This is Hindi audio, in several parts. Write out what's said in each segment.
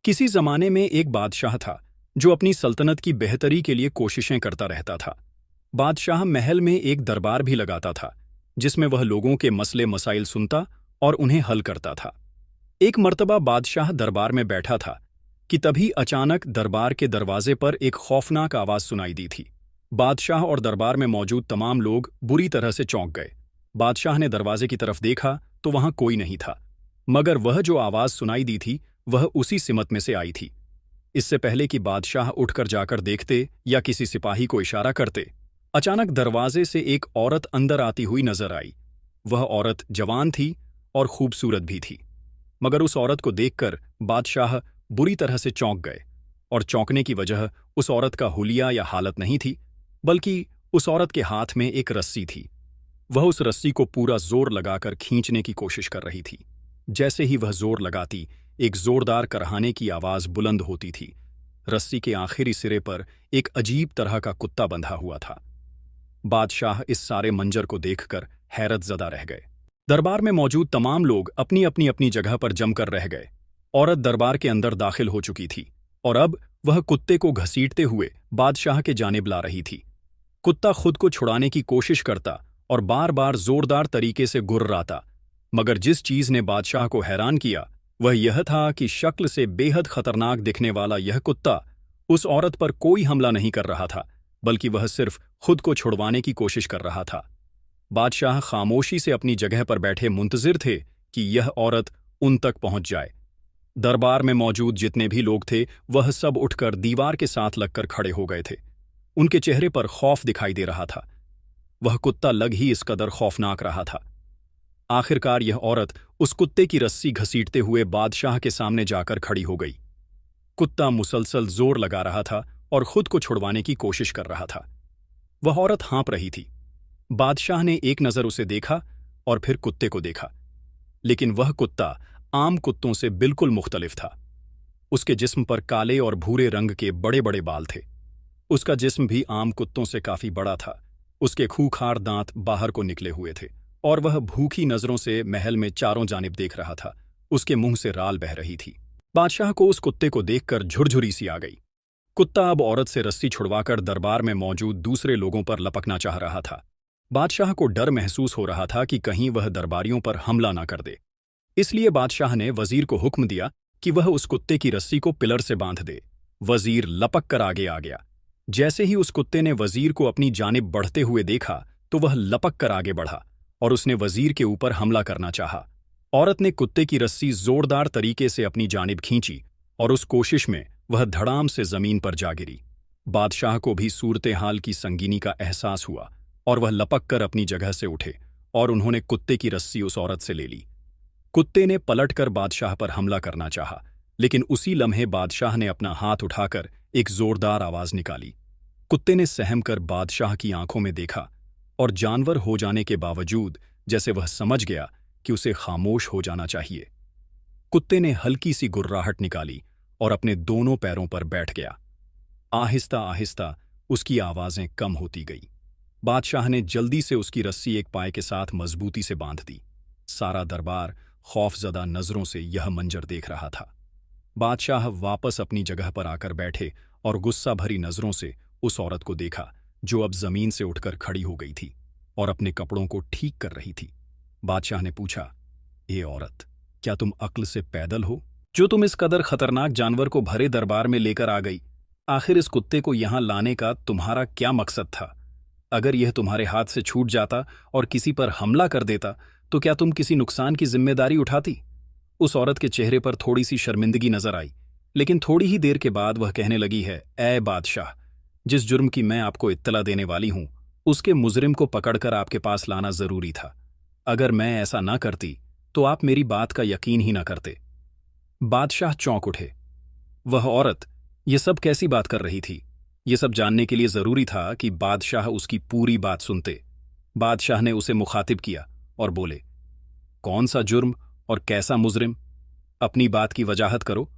किसी जमाने में एक बादशाह था जो अपनी सल्तनत की बेहतरी के लिए कोशिशें करता रहता था। बादशाह महल में एक दरबार भी लगाता था जिसमें वह लोगों के मसले मसाइल सुनता और उन्हें हल करता था। एक मर्तबा बादशाह दरबार में बैठा था कि तभी अचानक दरबार के दरवाजे पर एक खौफनाक आवाज सुनाई दी थी। बादशाह और दरबार में मौजूद तमाम लोग बुरी तरह से चौंक गए। बादशाह ने दरवाजे की तरफ देखा तो वहां कोई नहीं था, मगर वह जो आवाज सुनाई दी थी वह उसी सिमत में से आई थी। इससे पहले कि बादशाह उठकर जाकर देखते या किसी सिपाही को इशारा करते, अचानक दरवाजे से एक औरत अंदर आती हुई नजर आई। वह औरत जवान थी और खूबसूरत भी थी, मगर उस औरत को देखकर बादशाह बुरी तरह से चौंक गए। और चौंकने की वजह उस औरत का हुलिया या हालत नहीं थी, बल्कि उस औरत के हाथ में एक रस्सी थी। वह उस रस्सी को पूरा जोर लगाकर खींचने की कोशिश कर रही थी। जैसे ही वह जोर लगाती, एक जोरदार करहाने की आवाज बुलंद होती थी। रस्सी के आखिरी सिरे पर एक अजीब तरह का कुत्ता बंधा हुआ था। बादशाह इस सारे मंजर को देखकर हैरतजदा रह गए। दरबार में मौजूद तमाम लोग अपनी अपनी अपनी जगह पर जमकर रह गए। औरत दरबार के अंदर दाखिल हो चुकी थी और अब वह कुत्ते को घसीटते हुए बादशाह के जानिब ला रही थी। कुत्ता खुद को छुड़ाने की कोशिश करता और बार बार जोरदार तरीके से गुर्राता, मगर जिस चीज ने बादशाह को हैरान किया वह यह था कि शक्ल से बेहद खतरनाक दिखने वाला यह कुत्ता उस औरत पर कोई हमला नहीं कर रहा था, बल्कि वह सिर्फ खुद को छुड़वाने की कोशिश कर रहा था। बादशाह खामोशी से अपनी जगह पर बैठे मुंतजिर थे कि यह औरत उन तक पहुंच जाए। दरबार में मौजूद जितने भी लोग थे वह सब उठकर दीवार के साथ लगकर खड़े हो गए थे। उनके चेहरे पर खौफ दिखाई दे रहा था। वह कुत्ता लग ही इस कदर खौफनाक रहा था। आखिरकार यह औरत उस कुत्ते की रस्सी घसीटते हुए बादशाह के सामने जाकर खड़ी हो गई। कुत्ता मुसलसल जोर लगा रहा था और खुद को छुड़वाने की कोशिश कर रहा था। वह औरत हाँप रही थी। बादशाह ने एक नजर उसे देखा और फिर कुत्ते को देखा, लेकिन वह कुत्ता आम कुत्तों से बिल्कुल मुख्तलिफ था। उसके जिस्म पर काले और भूरे रंग के बड़े बड़े बाल थे। उसका जिस्म भी आम कुत्तों से काफी बड़ा था। उसके खूंखार दांत बाहर को निकले हुए थे और वह भूखी नजरों से महल में चारों जानिब देख रहा था। उसके मुंह से राल बह रही थी। बादशाह को उस कुत्ते को देखकर झुरझुरी सी आ गई। कुत्ता अब औरत से रस्सी छुड़वाकर दरबार में मौजूद दूसरे लोगों पर लपकना चाह रहा था। बादशाह को डर महसूस हो रहा था कि कहीं वह दरबारियों पर हमला ना कर दे। इसलिए बादशाह ने वजीर को हुक्म दिया कि वह उस कुत्ते की रस्सी को पिलर से बांध दे। वजीर लपक कर आगे आ गया। जैसे ही उस कुत्ते ने वजीर को अपनी जानिब बढ़ते हुए देखा तो वह लपक कर आगे बढ़ा और उसने वजीर के ऊपर हमला करना चाहा। औरत ने कुत्ते की रस्सी जोरदार तरीके से अपनी जानिब खींची और उस कोशिश में वह धड़ाम से जमीन पर जा गिरी। बादशाह को भी सूरते हाल की संगीनी का एहसास हुआ और वह लपक कर अपनी जगह से उठे और उन्होंने कुत्ते की रस्सी उस औरत से ले ली। कुत्ते ने पलटकर बादशाह पर हमला करना चाहा, लेकिन उसी लम्हे बादशाह ने अपना हाथ उठाकर एक जोरदार आवाज निकाली। कुत्ते ने सहम कर बादशाह की आंखों में देखा और जानवर हो जाने के बावजूद जैसे वह समझ गया कि उसे खामोश हो जाना चाहिए। कुत्ते ने हल्की सी गुर्राहट निकाली और अपने दोनों पैरों पर बैठ गया। आहिस्ता आहिस्ता उसकी आवाजें कम होती गई। बादशाह ने जल्दी से उसकी रस्सी एक पाए के साथ मजबूती से बांध दी। सारा दरबार खौफजदा नजरों से यह मंजर देख रहा था। बादशाह वापस अपनी जगह पर आकर बैठे और गुस्सा भरी नजरों से उस औरत को देखा जो अब जमीन से उठकर खड़ी हो गई थी और अपने कपड़ों को ठीक कर रही थी। बादशाह ने पूछा, "ए औरत, क्या तुम अक्ल से पैदल हो जो तुम इस कदर खतरनाक जानवर को भरे दरबार में लेकर आ गई? आखिर इस कुत्ते को यहां लाने का तुम्हारा क्या मकसद था? अगर यह तुम्हारे हाथ से छूट जाता और किसी पर हमला कर देता तो क्या तुम किसी नुकसान की जिम्मेदारी उठाती?" उस औरत के चेहरे पर थोड़ी सी शर्मिंदगी नजर आई, लेकिन थोड़ी ही देर के बाद वह कहने लगी है, "ए बादशाह, जिस जुर्म की मैं आपको इत्तला देने वाली हूं उसके मुजरिम को पकड़कर आपके पास लाना जरूरी था। अगर मैं ऐसा ना करती तो आप मेरी बात का यकीन ही ना करते।" बादशाह चौंक उठे। वह औरत ये सब कैसी बात कर रही थी? ये सब जानने के लिए जरूरी था कि बादशाह उसकी पूरी बात सुनते। बादशाह ने उसे मुखातिब किया और बोले, "कौन सा जुर्म और कैसा मुजरिम? अपनी बात की वजाहत करो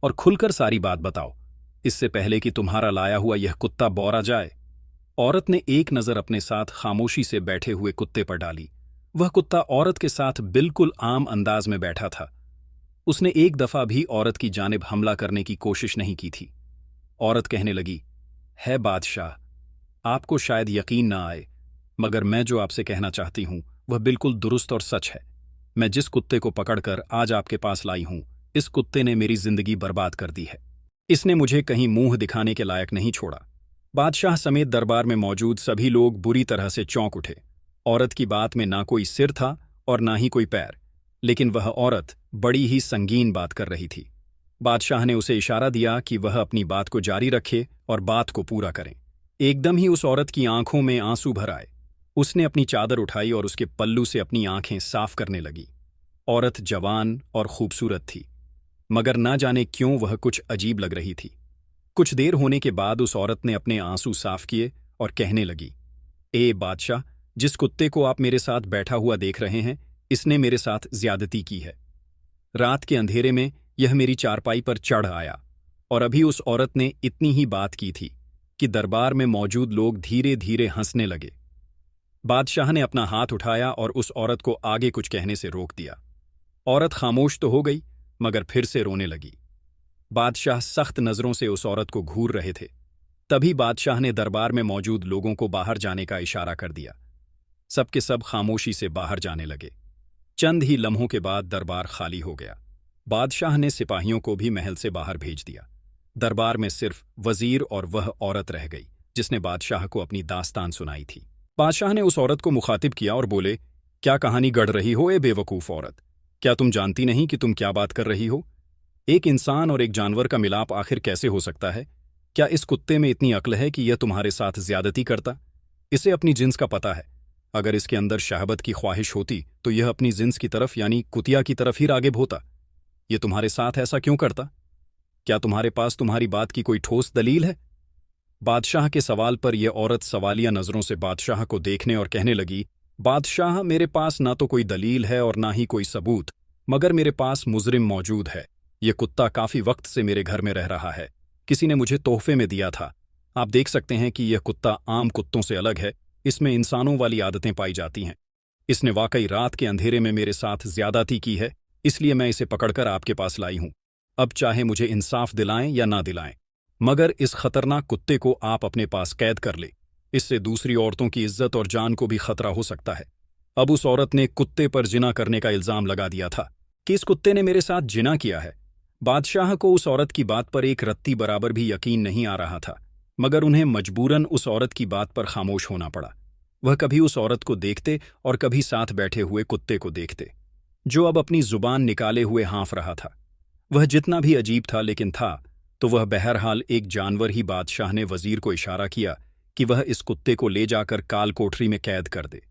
और खुलकर सारी बात बताओ, इससे पहले कि तुम्हारा लाया हुआ यह कुत्ता बौरा जाए।" औरत ने एक नजर अपने साथ खामोशी से बैठे हुए कुत्ते पर डाली। वह कुत्ता औरत के साथ बिल्कुल आम अंदाज में बैठा था। उसने एक दफा भी औरत की जानिब हमला करने की कोशिश नहीं की थी। औरत कहने लगी, है बादशाह, आपको शायद यकीन ना आए, मगर मैं जो आपसे कहना चाहती हूं वह बिल्कुल दुरुस्त और सच है। मैं जिस कुत्ते को पकड़कर आज आपके पास लाई हूं, इस कुत्ते ने मेरी जिंदगी बर्बाद कर दी है। इसने मुझे कहीं मुंह दिखाने के लायक नहीं छोड़ा। बादशाह समेत दरबार में मौजूद सभी लोग बुरी तरह से चौंक उठे। औरत की बात में ना कोई सिर था और ना ही कोई पैर, लेकिन वह औरत बड़ी ही संगीन बात कर रही थी। बादशाह ने उसे इशारा दिया कि वह अपनी बात को जारी रखे और बात को पूरा करें। एकदम ही उस औरत की आंखों में आंसू भर आए। उसने अपनी चादर उठाई और उसके पल्लू से अपनी आंखें साफ करने लगी। औरत जवान और खूबसूरत थी, मगर ना जाने क्यों वह कुछ अजीब लग रही थी। कुछ देर होने के बाद उस औरत ने अपने आंसू साफ किए और कहने लगी, ए बादशाह, जिस कुत्ते को आप मेरे साथ बैठा हुआ देख रहे हैं, इसने मेरे साथ ज्यादती की है। रात के अंधेरे में यह मेरी चारपाई पर चढ़ आया और अभी उस औरत ने इतनी ही बात की थी कि दरबार में मौजूद लोग धीरे धीरे हंसने लगे। बादशाह ने अपना हाथ उठाया और उस औरत को आगे कुछ कहने से रोक दिया। औरत खामोश तो हो गई, मगर फिर से रोने लगी। बादशाह सख्त नजरों से उस औरत को घूर रहे थे। तभी बादशाह ने दरबार में मौजूद लोगों को बाहर जाने का इशारा कर दिया। सबके सब खामोशी से बाहर जाने लगे। चंद ही लम्हों के बाद दरबार खाली हो गया। बादशाह ने सिपाहियों को भी महल से बाहर भेज दिया। दरबार में सिर्फ वजीर और वह औरत रह गई जिसने बादशाह को अपनी दास्तान सुनाई थी। बादशाह ने उस औरत को मुखातिब किया और बोले, क्या कहानी गढ़ रही हो ए बेवकूफ औरत? क्या तुम जानती नहीं कि तुम क्या बात कर रही हो? एक इंसान और एक जानवर का मिलाप आखिर कैसे हो सकता है? क्या इस कुत्ते में इतनी अक्ल है कि यह तुम्हारे साथ ज्यादती करता? इसे अपनी जिन्स का पता है। अगर इसके अंदर शहबत की ख्वाहिश होती तो यह अपनी जिन्स की तरफ यानी कुतिया की तरफ ही रागिब होता। यह तुम्हारे साथ ऐसा क्यों करता? क्या तुम्हारे पास तुम्हारी बात की कोई ठोस दलील है? बादशाह के सवाल पर यह औरत सवालिया नजरों से बादशाह को देखने और कहने लगी, बादशाह, मेरे पास ना तो कोई दलील है और ना ही कोई सबूत, मगर मेरे पास मुजरिम मौजूद है। यह कुत्ता काफी वक्त से मेरे घर में रह रहा है। किसी ने मुझे तोहफे में दिया था। आप देख सकते हैं कि यह कुत्ता आम कुत्तों से अलग है। इसमें इंसानों वाली आदतें पाई जाती हैं। इसने वाकई रात के अंधेरे में मेरे साथ ज्यादती की है, इसलिए मैं इसे पकड़कर आपके पास लाई हूं। अब चाहे मुझे इंसाफ दिलाएं या ना दिलाएं, मगर इस खतरनाक कुत्ते को आप अपने पास कैद कर ले। इससे दूसरी औरतों की इज्जत और जान को भी खतरा हो सकता है। अब उस औरत ने कुत्ते पर जिना करने का इल्जाम लगा दिया था कि इस कुत्ते ने मेरे साथ जिना किया है। बादशाह को उस औरत की बात पर एक रत्ती बराबर भी यकीन नहीं आ रहा था, मगर उन्हें मजबूरन उस औरत की बात पर खामोश होना पड़ा। वह कभी उस औरत को देखते और कभी साथ बैठे हुए कुत्ते को देखते, जो अब अपनी जुबान निकाले हुए हाँफ रहा था। वह जितना भी अजीब था लेकिन था तो वह बहरहाल एक जानवर ही। बादशाह ने वजीर को इशारा किया कि वह इस कुत्ते को ले जाकर काल कोठरी में कैद कर दे,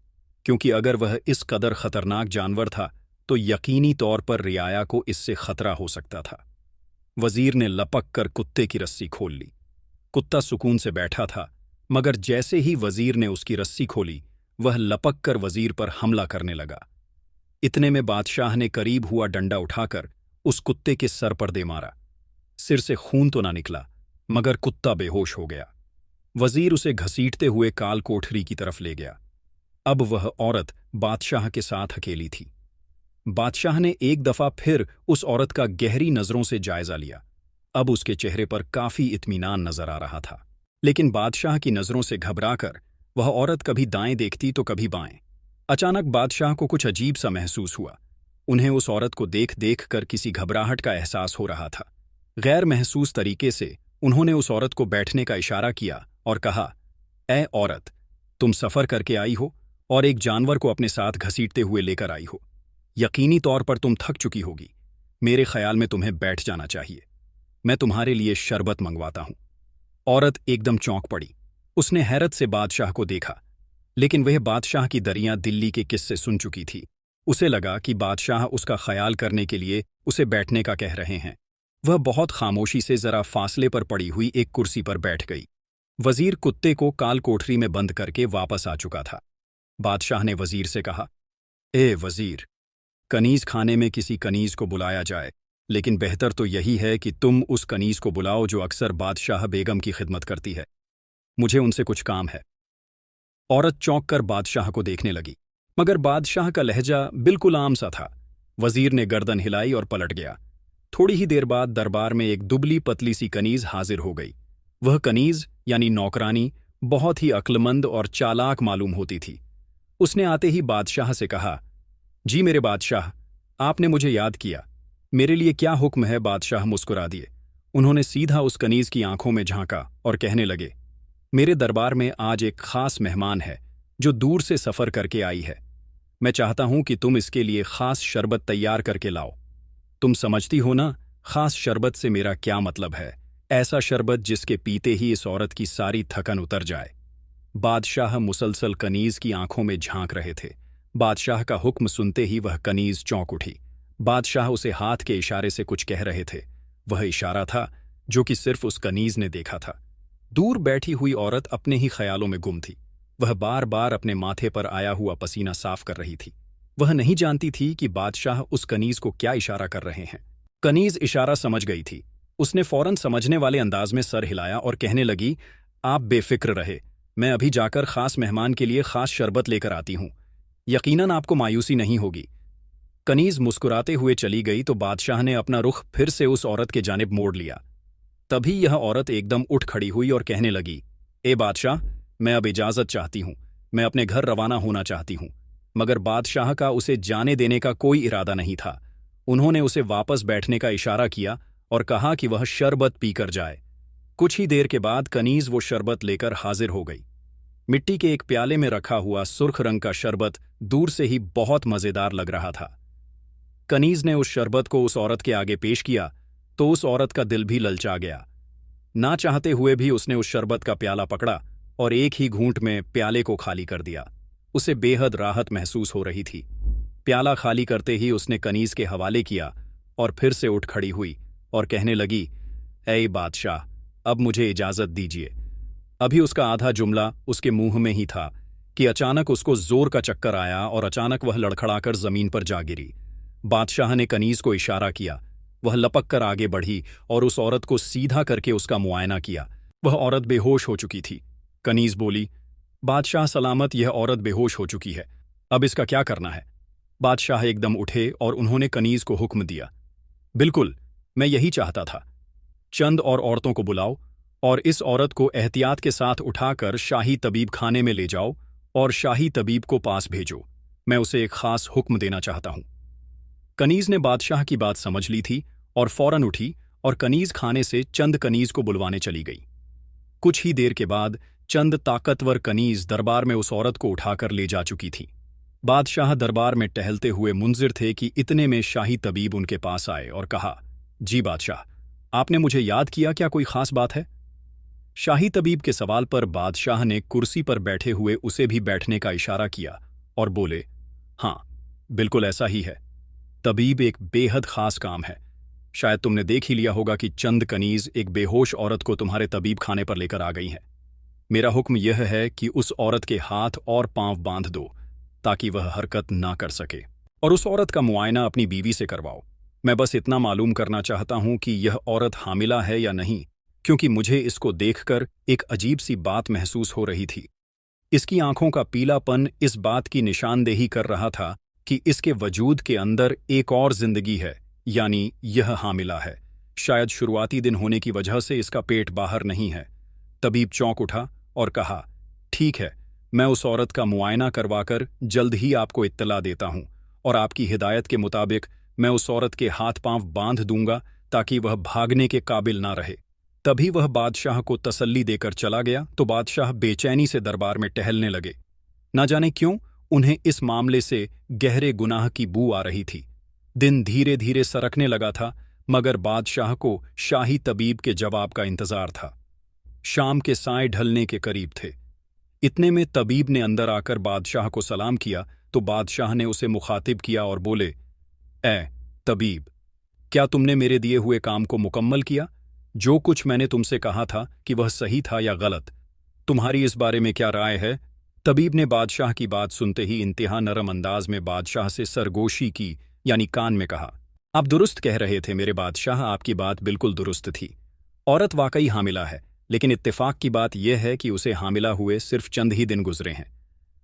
क्योंकि अगर वह इस कदर खतरनाक जानवर था तो यकीनी तौर पर रियाया को इससे खतरा हो सकता था। वजीर ने लपक कर कुत्ते की रस्सी खोल ली। कुत्ता सुकून से बैठा था, मगर जैसे ही वजीर ने उसकी रस्सी खोली, वह लपक कर वजीर पर हमला करने लगा। इतने में बादशाह ने करीब हुआ डंडा उठाकर उस कुत्ते के सर पर दे मारा। सिर से खून तो ना निकला, मगर कुत्ता बेहोश हो गया। वजीर उसे घसीटते हुए काल कोठरी की तरफ ले गया। अब वह औरत बादशाह के साथ अकेली थी। बादशाह ने एक दफा फिर उस औरत का गहरी नजरों से जायजा लिया। अब उसके चेहरे पर काफी इत्मीनान नजर आ रहा था, लेकिन बादशाह की नजरों से घबराकर वह औरत कभी दाएं देखती तो कभी बाएं। अचानक बादशाह को कुछ अजीब सा महसूस हुआ। उन्हें उस औरत को देख देख कर किसी घबराहट का एहसास हो रहा था। गैर महसूस तरीके से उन्होंने उस औरत को बैठने का इशारा किया और कहा, ए औरत, तुम सफर करके आई हो और एक जानवर को अपने साथ घसीटते हुए लेकर आई हो। यकीनी तौर पर तुम थक चुकी होगी। मेरे ख्याल में तुम्हें बैठ जाना चाहिए। मैं तुम्हारे लिए शरबत मंगवाता हूं। औरत एकदम चौंक पड़ी। उसने हैरत से बादशाह को देखा, लेकिन वह बादशाह की दरियां दिल्ली के किस्से सुन चुकी थी। उसे लगा कि बादशाह उसका ख्याल करने के लिए उसे बैठने का कह रहे हैं। वह बहुत खामोशी से जरा फासले पर पड़ी हुई एक कुर्सी पर बैठ गई। वजीर कुत्ते को काल कोठरी में बंद करके वापस आ चुका था। बादशाह ने वजीर से कहा, ए वजीर, कनीज खाने में किसी कनीज को बुलाया जाए, लेकिन बेहतर तो यही है कि तुम उस कनीज को बुलाओ जो अक्सर बादशाह बेगम की खिदमत करती है। मुझे उनसे कुछ काम है। औरत चौंक कर बादशाह को देखने लगी, मगर बादशाह का लहजा बिल्कुल आम सा था। वजीर ने गर्दन हिलाई और पलट गया। थोड़ी ही देर बाद दरबार में एक दुबली पतली सी कनीज हाजिर हो गई। वह कनीज यानी नौकरानी बहुत ही अक्लमंद और चालाक मालूम होती थी। उसने आते ही बादशाह से कहा, जी मेरे बादशाह, आपने मुझे याद किया। मेरे लिए क्या हुक्म है? बादशाह मुस्कुरा दिए। उन्होंने सीधा उस कनीज की आंखों में झांका और कहने लगे, मेरे दरबार में आज एक खास मेहमान है जो दूर से सफर करके आई है। मैं चाहता हूं कि तुम इसके लिए खास शरबत तैयार करके लाओ। तुम समझती हो ना, खास शरबत से मेरा क्या मतलब है? ऐसा शरबत जिसके पीते ही इस औरत की सारी थकन उतर जाए। बादशाह मुसलसल कनीज की आंखों में झांक रहे थे। बादशाह का हुक्म सुनते ही वह कनीज चौंक उठी। बादशाह उसे हाथ के इशारे से कुछ कह रहे थे। वह इशारा था जो कि सिर्फ उस कनीज ने देखा था। दूर बैठी हुई औरत अपने ही ख्यालों में गुम थी। वह बार बार अपने माथे पर आया हुआ पसीना साफ कर रही थी। वह नहीं जानती थी कि बादशाह उस कनीज को क्या इशारा कर रहे हैं। कनीज इशारा समझ गई थी। उसने फौरन समझने वाले अंदाज में सर हिलाया और कहने लगी, आप बेफिक्र रहे, मैं अभी जाकर खास मेहमान के लिए खास शरबत लेकर आती हूं। यकीनन आपको मायूसी नहीं होगी। कनीज मुस्कुराते हुए चली गई तो बादशाह ने अपना रुख फिर से उस औरत के जानिब मोड़ लिया। तभी यह औरत एकदम उठ खड़ी हुई और कहने लगी, ए बादशाह, मैं अब इजाजत चाहती हूं। मैं अपने घर रवाना होना चाहती हूं। मगर बादशाह का उसे जाने देने का कोई इरादा नहीं था। उन्होंने उसे वापस बैठने का इशारा किया और कहा कि वह शरबत पीकर जाए। कुछ ही देर के बाद कनीज वो शरबत लेकर हाजिर हो गई। मिट्टी के एक प्याले में रखा हुआ सुर्ख रंग का शरबत दूर से ही बहुत मजेदार लग रहा था। कनीज ने उस शरबत को उस औरत के आगे पेश किया तो उस औरत का दिल भी ललचा गया। ना चाहते हुए भी उसने उस शरबत का प्याला पकड़ा और एक ही घूंट में प्याले को खाली कर दिया। उसे बेहद राहत महसूस हो रही थी। प्याला खाली करते ही उसने कनीज के हवाले किया और फिर से उठ खड़ी हुई और कहने लगी, ऐ बादशाह, अब मुझे इजाजत दीजिए। अभी उसका आधा जुमला उसके मुंह में ही था कि अचानक उसको जोर का चक्कर आया और अचानक वह लड़खड़ाकर जमीन पर जा गिरी। बादशाह ने कनीज को इशारा किया। वह लपक कर आगे बढ़ी और उस औरत को सीधा करके उसका मुआयना किया। वह औरत बेहोश हो चुकी थी। कनीज बोली, बादशाह सलामत, यह औरत बेहोश हो चुकी है, अब इसका क्या करना है? बादशाह एकदम उठे और उन्होंने कनीज को हुक्म दिया, बिल्कुल, मैं यही चाहता था। चंद और औरतों को बुलाओ और इस औरत को एहतियात के साथ उठाकर शाही तबीब खाने में ले जाओ और शाही तबीब को पास भेजो। मैं उसे एक खास हुक्म देना चाहता हूं। कनीज ने बादशाह की बात समझ ली थी और फौरन उठी और कनीज खाने से चंद कनीज को बुलवाने चली गई। कुछ ही देर के बाद चंद ताकतवर कनीज दरबार में उस औरत को उठाकर ले जा चुकी थी। बादशाह दरबार में टहलते हुए मुंजिर थे कि इतने में शाही तबीब उनके पास आए और कहा, जी बादशाह, आपने मुझे याद किया, क्या कोई खास बात है? शाही तबीब के सवाल पर बादशाह ने कुर्सी पर बैठे हुए उसे भी बैठने का इशारा किया और बोले, हाँ, बिल्कुल ऐसा ही है। तबीब एक बेहद खास काम है। शायद तुमने देख ही लिया होगा कि चंद कनीज एक बेहोश औरत को तुम्हारे तबीब खाने पर लेकर आ गई हैं। मेरा हुक्म यह है कि उस औरत के हाथ और पांव बांध दो ताकि वह हरकत ना कर सके, और उस औरत का मुआयना अपनी बीवी से करवाओ। मैं बस इतना मालूम करना चाहता हूं कि यह औरत हामिला है या नहीं, क्योंकि मुझे इसको देखकर एक अजीब सी बात महसूस हो रही थी। इसकी आंखों का पीलापन इस बात की निशानदेही कर रहा था कि इसके वजूद के अंदर एक और जिंदगी है, यानी यह हामिला है। शायद शुरुआती दिन होने की वजह से इसका पेट बाहर नहीं है। तबीब चौंक उठा और कहा, ठीक है, मैं उस औरत का मुआयना करवाकर जल्द ही आपको इत्तला देता हूं और आपकी हिदायत के मुताबिक मैं उस औरत के हाथ पांव बांध दूंगा ताकि वह भागने के काबिल ना रहे। तभी वह बादशाह को तसल्ली देकर चला गया तो बादशाह बेचैनी से दरबार में टहलने लगे। न जाने क्यों उन्हें इस मामले से गहरे गुनाह की बू आ रही थी। दिन धीरे धीरे सरकने लगा था, मगर बादशाह को शाही तबीब के जवाब का इंतजार था। शाम के साए ढलने के करीब थे। इतने में तबीब ने अंदर आकर बादशाह को सलाम किया तो बादशाह ने उसे मुखातिब किया और बोले, ए तबीब, क्या तुमने मेरे दिए हुए काम को मुकम्मल किया? जो कुछ मैंने तुमसे कहा था कि वह सही था या गलत? तुम्हारी इस बारे में क्या राय है? तबीब ने बादशाह की बात सुनते ही इंतहा नरम अंदाज में बादशाह से सरगोशी की, यानी कान में कहा, आप दुरुस्त कह रहे थे मेरे बादशाह, आपकी बात बिल्कुल दुरुस्त थी। औरत वाकई हामिला है, लेकिन इत्तेफाक की बात यह है कि उसे हामिला हुए सिर्फ चंद ही दिन गुजरे हैं।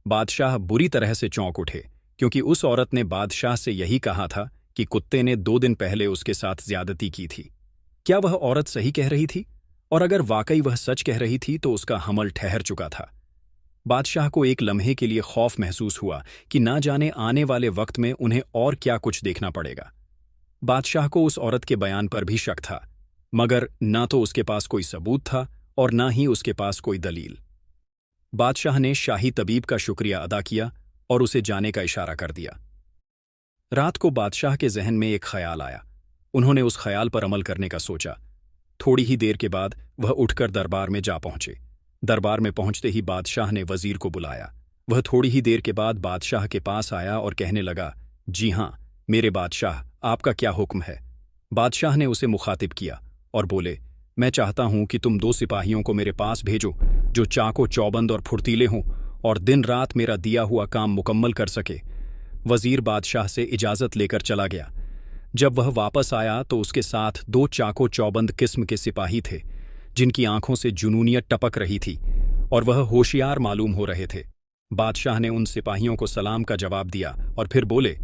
बादशाह बुरी तरह से चौंक उठे, क्योंकि उस औरत ने बादशाह से यही कहा था कि कुत्ते ने 2 दिन पहले उसके साथ ज्यादती की थी। क्या वह औरत सही कह रही थी? और अगर वाकई वह सच कह रही थी तो उसका हमल ठहर चुका था। बादशाह को एक लम्हे के लिए खौफ महसूस हुआ कि ना जाने आने वाले वक्त में उन्हें और क्या कुछ देखना पड़ेगा। बादशाह को उस औरत के बयान पर भी शक था, मगर ना तो उसके पास कोई सबूत था और ना ही उसके पास कोई दलील। बादशाह ने शाही तबीब का शुक्रिया अदा किया और उसे जाने का इशारा कर दिया। रात को बादशाह के जहन में एक ख्याल आया। उन्होंने उस ख्याल पर अमल करने का सोचा। थोड़ी ही देर के बाद वह उठकर दरबार में जा पहुंचे। दरबार में पहुंचते ही बादशाह ने वजीर को बुलाया। वह थोड़ी ही देर के बाद बादशाह के पास आया और कहने लगा, जी हाँ मेरे बादशाह, आपका क्या हुक्म है? बादशाह ने उसे मुखातिब किया और बोले, मैं चाहता हूं कि तुम 2 सिपाहियों को मेरे पास भेजो जो चाको चौबंद और फुर्तीले हों और दिन रात मेरा दिया हुआ काम मुकम्मल कर सके। वजीर बादशाह से इजाज़त लेकर चला गया। जब वह वापस आया तो उसके साथ 2 चाको चौबंद किस्म के सिपाही थे, जिनकी आंखों से जुनूनियत टपक रही थी और वह होशियार मालूम हो रहे थे। बादशाह ने उन सिपाहियों को सलाम का जवाब दिया और फिर बोले,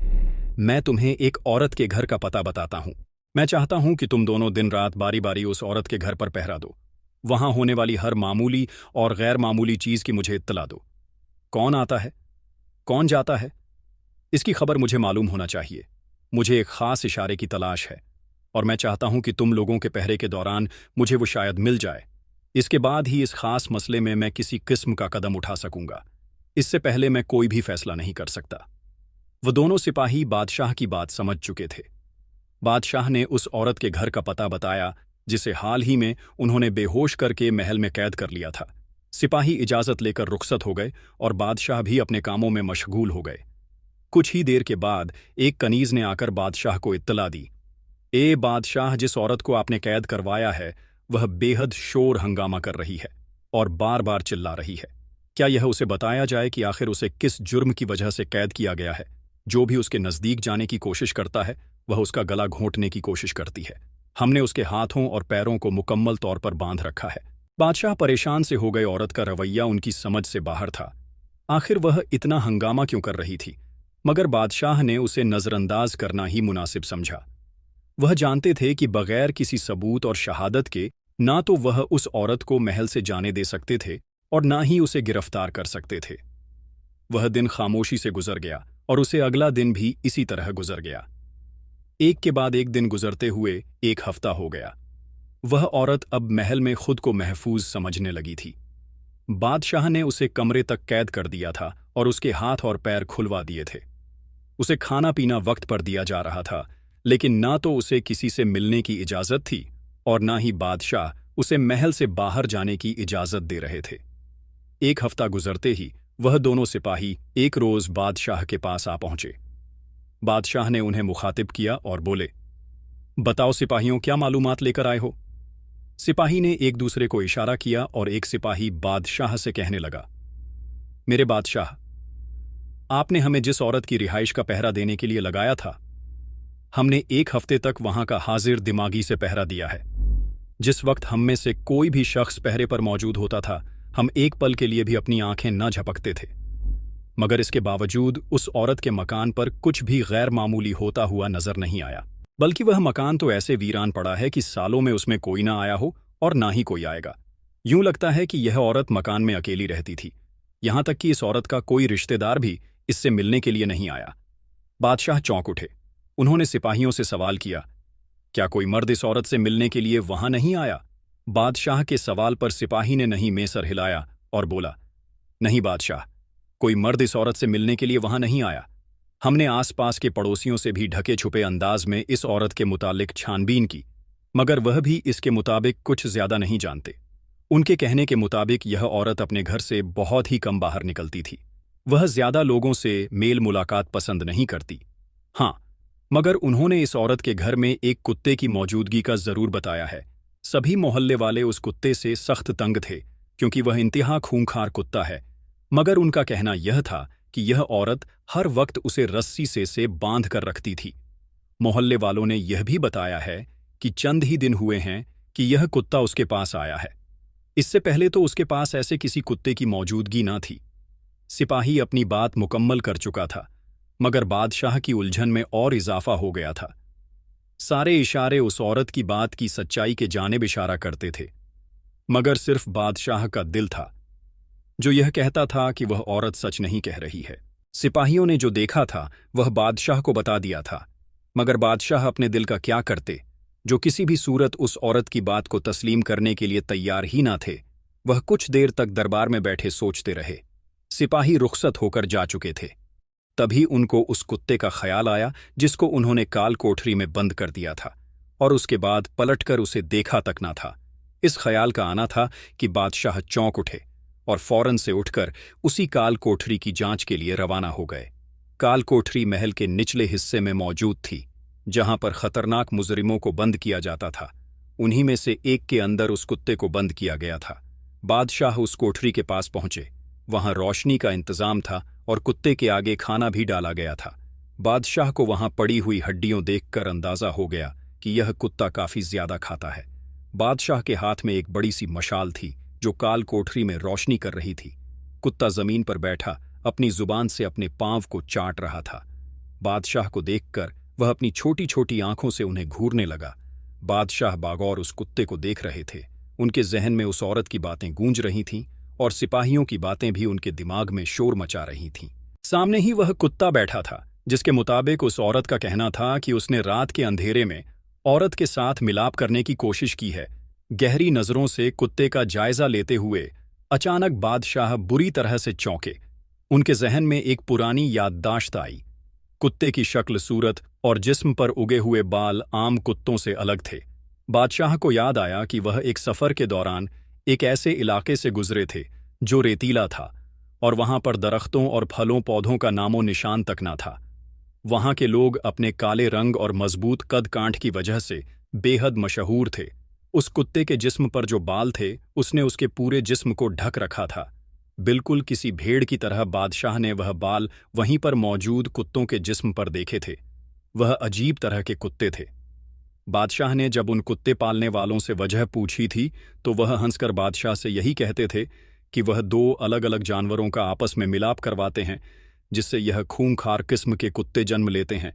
मैं तुम्हें एक औरत के घर का पता बताता हूं। मैं चाहता हूं कि तुम दोनों दिन रात बारी बारी उस औरत के घर पर पहरा दो। वहां होने वाली हर मामूली और गैर मामूली चीज की मुझे इत्तला दो। कौन आता है, कौन जाता है, इसकी खबर मुझे मालूम होना चाहिए। मुझे एक खास इशारे की तलाश है और मैं चाहता हूं कि तुम लोगों के पहरे के दौरान मुझे वो शायद मिल जाए। इसके बाद ही इस खास मसले में मैं किसी किस्म का कदम उठा सकूंगा। इससे पहले मैं कोई भी फैसला नहीं कर सकता। वो दोनों सिपाही बादशाह की बात समझ चुके थे। बादशाह ने उस औरत के घर का पता बताया जिसे हाल ही में उन्होंने बेहोश करके महल में कैद कर लिया था। सिपाही इजाजत लेकर रुखसत हो गए और बादशाह भी अपने कामों में मशगूल हो गए। कुछ ही देर के बाद एक कनीज ने आकर बादशाह को इत्तला दी, ए बादशाह, जिस औरत को आपने कैद करवाया है वह बेहद शोर हंगामा कर रही है और बार बार चिल्ला रही है। क्या यह उसे बताया जाए कि आखिर उसे किस जुर्म की वजह से कैद किया गया है? जो भी उसके नजदीक जाने की कोशिश करता है वह उसका गला घोंटने की कोशिश करती है। हमने उसके हाथों और पैरों को मुकम्मल तौर पर बांध रखा है। बादशाह परेशान से हो गए। औरत का रवैया उनकी समझ से बाहर था। आखिर वह इतना हंगामा क्यों कर रही थी? मगर बादशाह ने उसे नजरअंदाज करना ही मुनासिब समझा। वह जानते थे कि बगैर किसी सबूत और शहादत के ना तो वह उस औरत को महल से जाने दे सकते थे और ना ही उसे गिरफ्तार कर सकते थे। वह दिन खामोशी से गुजर गया और उसे अगला दिन भी इसी तरह गुजर गया। एक के बाद एक दिन गुजरते हुए 1 हफ्ता हो गया। वह औरत अब महल में खुद को महफूज समझने लगी थी। बादशाह ने उसे कमरे तक कैद कर दिया था और उसके हाथ और पैर खुलवा दिए थे। उसे खाना पीना वक्त पर दिया जा रहा था, लेकिन ना तो उसे किसी से मिलने की इजाजत थी और ना ही बादशाह उसे महल से बाहर जाने की इजाजत दे रहे थे। 1 हफ्ता गुजरते ही वह दोनों सिपाही एक रोज बादशाह के पास आ पहुंचे। बादशाह ने उन्हें मुखातिब किया और बोले, बताओ सिपाहियों, क्या मालूमात लेकर आए हो? सिपाही ने एक दूसरे को इशारा किया और एक सिपाही बादशाह से कहने लगा, मेरे बादशाह, आपने हमें जिस औरत की रिहाइश का पहरा देने के लिए लगाया था, हमने 1 हफ्ते तक वहां का हाजिर दिमागी से पहरा दिया है। जिस वक्त हम में से कोई भी शख्स पहरे पर मौजूद होता था, हम एक पल के लिए भी अपनी आंखें न झपकते थे। मगर इसके बावजूद उस औरत के मकान पर कुछ भी गैर मामूली होता हुआ नजर नहीं आया, बल्कि वह मकान तो ऐसे वीरान पड़ा है कि सालों में उसमें कोई ना आया हो और ना ही कोई आएगा। यूं लगता है कि यह औरत मकान में अकेली रहती थी। यहां तक कि इस औरत का कोई रिश्तेदार भी इससे मिलने के लिए नहीं आया। बादशाह चौंक उठे। उन्होंने सिपाहियों से सवाल किया, क्या कोई मर्द इस औरत से मिलने के लिए वहां नहीं आया? बादशाह के सवाल पर सिपाही ने नहीं में सर हिलाया और बोला, नहीं बादशाह, कोई मर्द इस औरत से मिलने के लिए वहां नहीं आया। हमने आसपास के पड़ोसियों से भी ढके छुपे अंदाज में इस औरत के मुतालिक छानबीन की, मगर वह भी इसके मुताबिक कुछ ज्यादा नहीं जानते। उनके कहने के मुताबिक यह औरत अपने घर से बहुत ही कम बाहर निकलती थी। वह ज्यादा लोगों से मेल मुलाकात पसंद नहीं करती। हाँ, मगर उन्होंने इस औरत के घर में एक कुत्ते की मौजूदगी का जरूर बताया है। सभी मोहल्ले वाले उस कुत्ते से सख्त तंग थे क्योंकि वह इंतहा खूंखार कुत्ता है। मगर उनका कहना यह था कि यह औरत हर वक्त उसे रस्सी से बांध कर रखती थी। मोहल्ले वालों ने यह भी बताया है कि चंद ही दिन हुए हैं कि यह कुत्ता उसके पास आया है। इससे पहले तो उसके पास ऐसे किसी कुत्ते की मौजूदगी न थी। सिपाही अपनी बात मुकम्मल कर चुका था। मगर बादशाह की उलझन में और इजाफा हो गया था। सारे इशारे उस औरत की बात की सच्चाई के जानिब इशारा करते थे, मगर सिर्फ बादशाह का दिल था जो यह कहता था कि वह औरत सच नहीं कह रही है। सिपाहियों ने जो देखा था वह बादशाह को बता दिया था, मगर बादशाह अपने दिल का क्या करते, जो किसी भी सूरत उस औरत की बात को तस्लीम करने के लिए तैयार ही ना थे। वह कुछ देर तक दरबार में बैठे सोचते रहे। सिपाही रुखसत होकर जा चुके थे। तभी उनको उस कुत्ते का ख्याल आया जिसको उन्होंने काल कोठरी में बंद कर दिया था, और उसके बाद पलटकर उसे देखा तक ना था। इस ख्याल का आना था कि बादशाह चौंक उठे और फौरन से उठकर उसी काल कोठरी की जांच के लिए रवाना हो गए। काल कोठरी महल के निचले हिस्से में मौजूद थी, जहां पर खतरनाक मुजरिमों को बंद किया जाता था। उन्हीं में से एक के अंदर उस कुत्ते को बंद किया गया था। बादशाह उस कोठरी के पास पहुंचे। वहां रोशनी का इंतजाम था और कुत्ते के आगे खाना भी डाला गया था। बादशाह को वहां पड़ी हुई हड्डियों देखकर अंदाजा हो गया कि यह कुत्ता काफी ज्यादा खाता है। बादशाह के हाथ में एक बड़ी सी मशाल थी जो काल कोठरी में रोशनी कर रही थी। कुत्ता जमीन पर बैठा अपनी जुबान से अपने पांव को चाट रहा था। बादशाह को देखकर वह अपनी छोटी छोटी आंखों से उन्हें घूरने लगा। बादशाह बागौर उस कुत्ते को देख रहे थे। उनके जहन में उस औरत की बातें गूंज रही थीं और सिपाहियों की बातें भी उनके दिमाग में शोर मचा रही थीं। सामने ही वह कुत्ता बैठा था जिसके मुताबिक उस औरत का कहना था कि उसने रात के अंधेरे में औरत के साथ मिलाप करने की कोशिश की है। गहरी नजरों से कुत्ते का जायजा लेते हुए अचानक बादशाह बुरी तरह से चौंके। उनके जहन में एक पुरानी याददाश्त आई। कुत्ते की शक्ल, सूरत और जिस्म पर उगे हुए बाल आम कुत्तों से अलग थे। बादशाह को याद आया कि वह एक सफर के दौरान एक ऐसे इलाके से गुजरे थे जो रेतीला था और वहां पर दरख्तों और फलों पौधों का नामो निशान तक ना था। वहां के लोग अपने काले रंग और मजबूत कद कांठ की वजह से बेहद मशहूर थे। उस कुत्ते के जिस्म पर जो बाल थे उसने उसके पूरे जिस्म को ढक रखा था। बिल्कुल किसी भेड़ की तरह बादशाह ने वह बाल वहीं पर मौजूद कुत्तों के जिस्म पर देखे थे। वह अजीब तरह के कुत्ते थे। बादशाह ने जब उन कुत्ते पालने वालों से वजह पूछी थी तो वह हंसकर बादशाह से यही कहते थे कि वह दो अलग अलग जानवरों का आपस में मिलाप करवाते हैं, जिससे यह खूंखार किस्म के कुत्ते जन्म लेते हैं।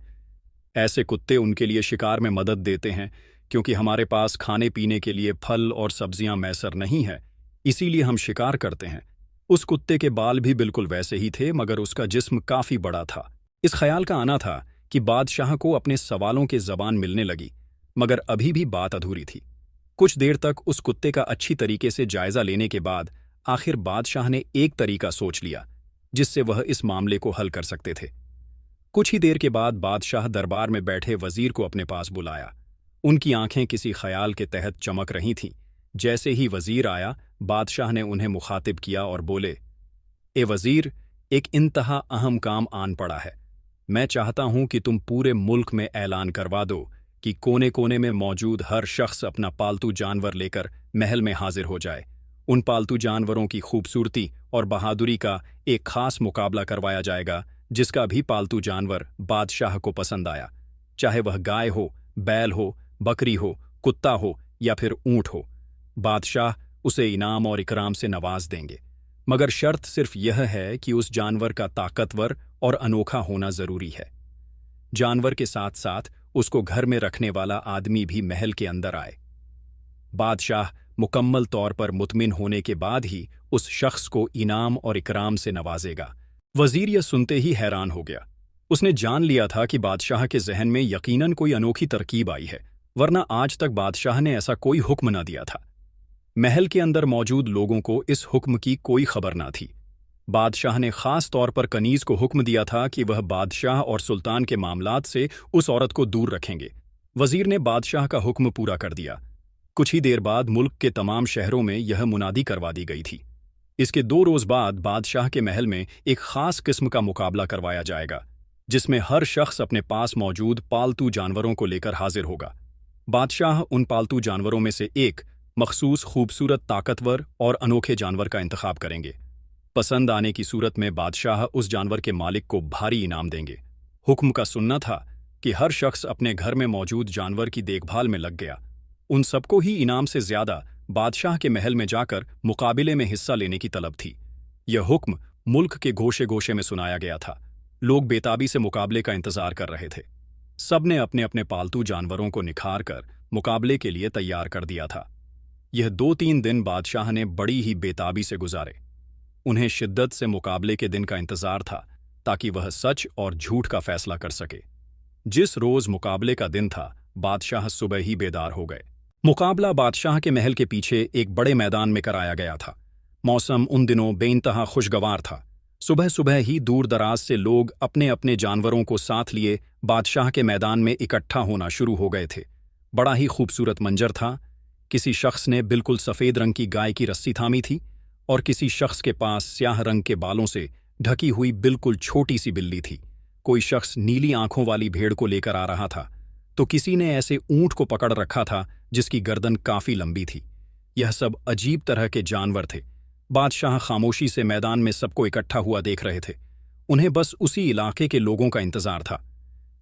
ऐसे कुत्ते उनके लिए शिकार में मदद देते हैं, क्योंकि हमारे पास खाने पीने के लिए फल और सब्जियां मैसर नहीं है, इसीलिए हम शिकार करते हैं। उस कुत्ते के बाल भी बिल्कुल वैसे ही थे, मगर उसका जिस्म काफी बड़ा था। इस ख्याल का आना था कि बादशाह को अपने सवालों के जबान मिलने लगी, मगर अभी भी बात अधूरी थी। कुछ देर तक उस कुत्ते का अच्छी तरीके से जायजा लेने के बाद आखिर बादशाह ने एक तरीका सोच लिया जिससे वह इस मामले को हल कर सकते थे। कुछ ही देर के बाद बादशाह दरबार में बैठे वजीर को अपने पास बुलाया। उनकी आंखें किसी ख्याल के तहत चमक रही थीं। जैसे ही वजीर आया, बादशाह ने उन्हें मुखातिब किया और बोले, ए वजीर, एक इंतहा अहम काम आन पड़ा है। मैं चाहता हूं कि तुम पूरे मुल्क में ऐलान करवा दो कि कोने कोने में मौजूद हर शख्स अपना पालतू जानवर लेकर महल में हाजिर हो जाए। उन पालतू जानवरों की खूबसूरती और बहादुरी का एक खास मुकाबला करवाया जाएगा, जिसका भी पालतू जानवर बादशाह को पसंद आया, चाहे वह गाय हो, बैल हो, बकरी हो, कुत्ता हो या फिर ऊंट हो। बादशाह उसे इनाम और इकराम से नवाज देंगे, मगर शर्त सिर्फ यह है कि उस जानवर का ताकतवर और अनोखा होना जरूरी है। जानवर के साथ साथ उसको घर में रखने वाला आदमी भी महल के अंदर आए। बादशाह मुकम्मल तौर पर मुतमिन होने के बाद ही उस शख्स को इनाम और इकराम से नवाजेगा। वजीर यह सुनते ही हैरान हो गया। उसने जान लिया था कि बादशाह के जहन में यकीनन कोई अनोखी तरकीब आई है, वरना आज तक बादशाह ने ऐसा कोई हुक्म न दिया था। महल के अंदर मौजूद लोगों को इस हुक्म की कोई खबर न थी। बादशाह ने खास तौर पर कनीज को हुक्म दिया था कि वह बादशाह और सुल्तान के मामलात से उस औरत को दूर रखेंगे। वजीर ने बादशाह का हुक्म पूरा कर दिया। कुछ ही देर बाद मुल्क के तमाम शहरों में यह मुनादी करवा दी गई थी। इसके 2 रोज बाद बादशाह के महल में एक खास किस्म का मुकाबला करवाया जाएगा, जिसमें हर शख्स अपने पास मौजूद पालतू जानवरों को लेकर हाजिर होगा। बादशाह उन पालतू जानवरों में से एक मखसूस खूबसूरत, ताकतवर और अनोखे जानवर का इंतखाब करेंगे। पसंद आने की सूरत में बादशाह उस जानवर के मालिक को भारी इनाम देंगे। हुक्म का सुनना था कि हर शख्स अपने घर में मौजूद जानवर की देखभाल में लग गया। उन सबको ही इनाम से ज्यादा बादशाह के महल में जाकर मुकाबले में हिस्सा लेने की तलब थी। यह हुक्म मुल्क के गोशे गोशे में सुनाया गया था। लोग बेताबी से मुकाबले का इंतजार कर रहे थे। सबने अपने अपने पालतू जानवरों को निखार कर मुकाबले के लिए तैयार कर दिया था। यह 2-3 दिन बादशाह ने बड़ी ही बेताबी से गुजारे। उन्हें शिद्दत से मुकाबले के दिन का इंतजार था ताकि वह सच और झूठ का फैसला कर सके। जिस रोज मुकाबले का दिन था, बादशाह सुबह ही बेदार हो गए। मुकाबला बादशाह के महल के पीछे एक बड़े मैदान में कराया गया था। मौसम उन दिनों बेइंतहा खुशगवार था। सुबह सुबह ही दूर दराज से लोग अपने अपने जानवरों को साथ लिए बादशाह के मैदान में इकट्ठा होना शुरू हो गए थे। बड़ा ही खूबसूरत मंजर था। किसी शख्स ने बिल्कुल सफ़ेद रंग की गाय की रस्सी थामी थी और किसी शख्स के पास स्याह रंग के बालों से ढकी हुई बिल्कुल छोटी सी बिल्ली थी। कोई शख्स नीली आंखों वाली भेड़ को लेकर आ रहा था, तो किसी ने ऐसे ऊंट को पकड़ रखा था जिसकी गर्दन काफी लंबी थी। यह सब अजीब तरह के जानवर थे। बादशाह खामोशी से मैदान में सबको इकट्ठा हुआ देख रहे थे। उन्हें बस उसी इलाके के लोगों का इंतजार था।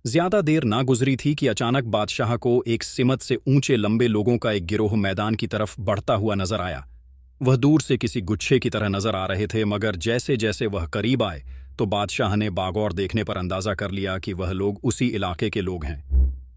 ज्यादा देर ना गुजरी थी कि अचानक बादशाह को एक सिमत से ऊंचे लंबे लोगों का एक गिरोह मैदान की तरफ बढ़ता हुआ नजर आया। वह दूर से किसी गुच्छे की तरह नजर आ रहे थे, मगर जैसे जैसे वह करीब आए तो बादशाह ने बागौर देखने पर अंदाजा कर लिया कि वह लोग उसी इलाके के लोग हैं।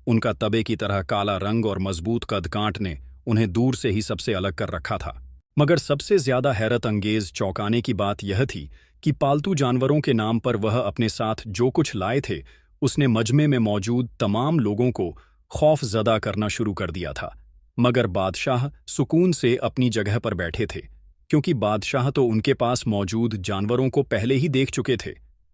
उनका तबे की तरह काला रंग और मजबूत कद-कांट ने उन्हें दूर से ही सबसे अलग कर रखा था। मगर सबसे ज्यादा हैरत अंगेज चौंकाने की बात यह थी कि पालतू जानवरों के नाम पर वह अपने साथ जो कुछ लाए थे, उसने मजमे में मौजूद तमाम लोगों को खौफजदा करना शुरू कर दिया था। मगर बादशाह सुकून से अपनी जगह पर बैठे थे, क्योंकि बादशाह तो उनके पास मौजूद जानवरों को पहले ही देख चुके थे।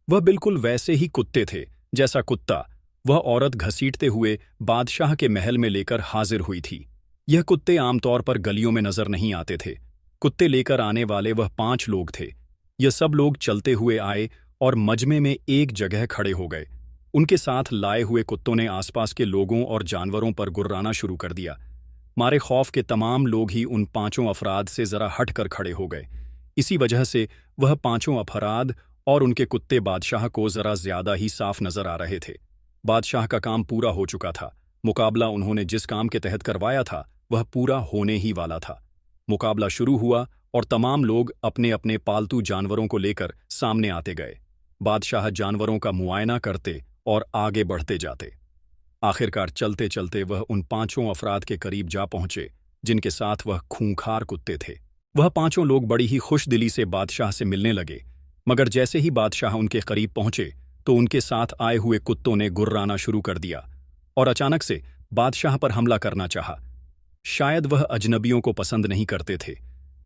वह बिल्कुल वैसे ही कुत्ते थे जैसा कुत्ता वह औरत घसीटते हुए बादशाह के महल में लेकर हाजिर हुई थी। यह कुत्ते आमतौर पर गलियों में नजर नहीं आते थे। कुत्ते लेकर आने वाले वह 5 लोग थे। यह सब लोग चलते हुए आए और मजमे में एक जगह खड़े हो गए। उनके साथ लाए हुए कुत्तों ने आसपास के लोगों और जानवरों पर गुर्राना शुरू कर दिया। मारे खौफ के तमाम लोग ही उन 5 अफराद से जरा हटकर खड़े हो गए। इसी वजह से वह 5 अफराद और उनके कुत्ते बादशाह को जरा ज्यादा ही साफ नजर आ रहे थे। बादशाह का काम पूरा हो चुका था। मुकाबला उन्होंने जिस काम के तहत करवाया था वह पूरा होने ही वाला था। मुकाबला शुरू हुआ और तमाम लोग अपने अपने पालतू जानवरों को लेकर सामने आते गए। बादशाह जानवरों का मुआयना करते और आगे बढ़ते जाते। आखिरकार चलते चलते वह उन 5 अफराद के करीब जा पहुंचे जिनके साथ वह खूंखार कुत्ते थे। वह 5 लोग बड़ी ही खुशदिली से बादशाह से मिलने लगे, मगर जैसे ही बादशाह उनके करीब पहुंचे तो उनके साथ आए हुए कुत्तों ने गुर्राना शुरू कर दिया और अचानक से बादशाह पर हमला करना चाहा। शायद वह अजनबियों को पसंद नहीं करते थे।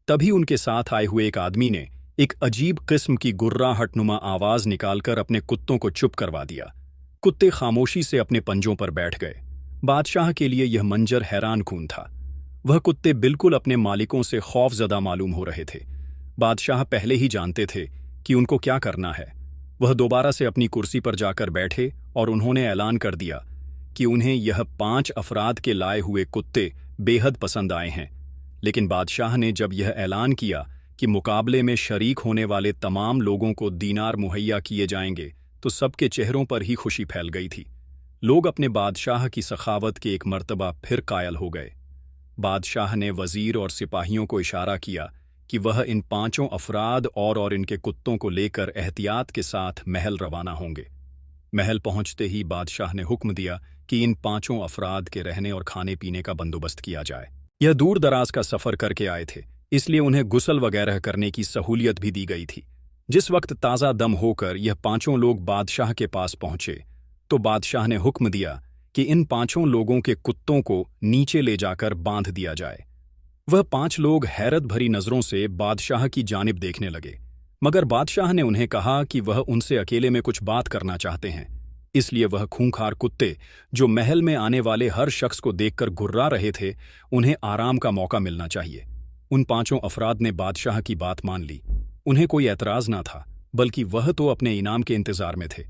तभी उनके साथ आए हुए एक आदमी ने एक अजीब किस्म की गुर्राहटनुमा आवाज निकालकर अपने कुत्तों को चुप करवा दिया। कुत्ते खामोशी से अपने पंजों पर बैठ गए। बादशाह के लिए यह मंजर हैरान कून था। वह कुत्ते बिल्कुल अपने मालिकों से खौफजदा मालूम हो रहे थे। बादशाह पहले ही जानते थे कि उनको क्या करना है। वह दोबारा से अपनी कुर्सी पर जाकर बैठे और उन्होंने ऐलान कर दिया कि उन्हें यह 5 अफराद के लाए हुए कुत्ते बेहद पसंद आए हैं। लेकिन बादशाह ने जब यह ऐलान किया कि मुकाबले में शरीक होने वाले तमाम लोगों को दीनार मुहैया किए जाएंगे, तो सबके चेहरों पर ही खुशी फैल गई थी। लोग अपने बादशाह की सखावत के एक मर्तबा फिर कायल हो गए। बादशाह ने वजीर और सिपाहियों को इशारा किया कि वह इन 5 अफराद और इनके कुत्तों को लेकर एहतियात के साथ महल रवाना होंगे। महल पहुंचते ही बादशाह ने हुक्म दिया कि इन 5 अफराद के रहने और खाने पीने का बंदोबस्त किया जाए। यह दूर दराज का सफर करके आए थे, इसलिए उन्हें गुस्ल वगैरह करने की सहूलियत भी दी गई थी। जिस वक्त ताज़ा दम होकर यह 5 लोग बादशाह के पास पहुंचे तो बादशाह ने हुक्म दिया कि इन 5 लोगों के कुत्तों को नीचे ले जाकर बांध दिया जाए। वह 5 लोग हैरत भरी नजरों से बादशाह की जानिब देखने लगे, मगर बादशाह ने उन्हें कहा कि वह उनसे अकेले में कुछ बात करना चाहते हैं। इसलिए वह खूंखार कुत्ते जो महल में आने वाले हर शख्स को देखकर गुर्रा रहे थे, उन्हें आराम का मौका मिलना चाहिए। उन 5 अफराद ने बादशाह की बात मान ली। उन्हें कोई एतराज ना था, बल्कि वह तो अपने इनाम के इंतजार में थे।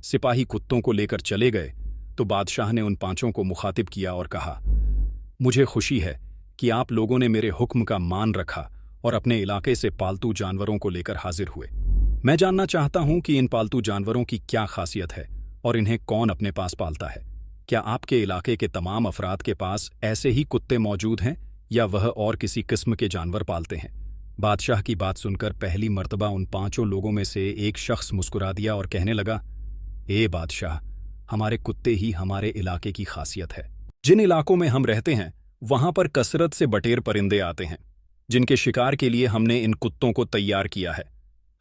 सिपाही कुत्तों को लेकर चले गए तो बादशाह ने उन 5 को मुखातिब किया और कहा, मुझे खुशी है कि आप लोगों ने मेरे हुक्म का मान रखा और अपने इलाके से पालतू जानवरों को लेकर हाजिर हुए। मैं जानना चाहता हूं कि इन पालतू जानवरों की क्या खासियत है और इन्हें कौन अपने पास पालता है। क्या आपके इलाके के तमाम अफराद के पास ऐसे ही कुत्ते मौजूद हैं या वह और किसी किस्म के जानवर पालते हैं? बादशाह की बात सुनकर पहली मर्तबा उन 5 लोगों में से एक शख्स मुस्कुरा दिया और कहने लगा, ए बादशाह, हमारे कुत्ते ही हमारे इलाके की खासियत है। जिन इलाकों में हम रहते हैं वहां पर कसरत से बटेर परिंदे आते हैं, जिनके शिकार के लिए हमने इन कुत्तों को तैयार किया है।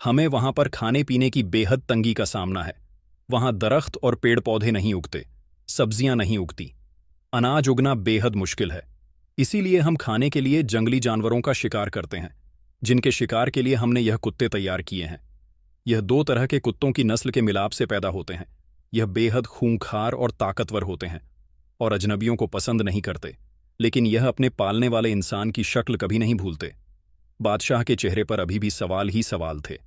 हमें वहां पर खाने पीने की बेहद तंगी का सामना है। वहां दरख्त और पेड़ पौधे नहीं उगते, सब्जियां नहीं उगती, अनाज उगना बेहद मुश्किल है। इसीलिए हम खाने के लिए जंगली जानवरों का शिकार करते हैं, जिनके शिकार के लिए हमने यह कुत्ते तैयार किए हैं। यह 2 तरह के कुत्तों की नस्ल के मिलाप से पैदा होते हैं। यह बेहद खूंखार और ताकतवर होते हैं और अजनबियों को पसंद नहीं करते, लेकिन यह अपने पालने वाले इंसान की शक्ल कभी नहीं भूलते। बादशाह के चेहरे पर अभी भी सवाल ही सवाल थे।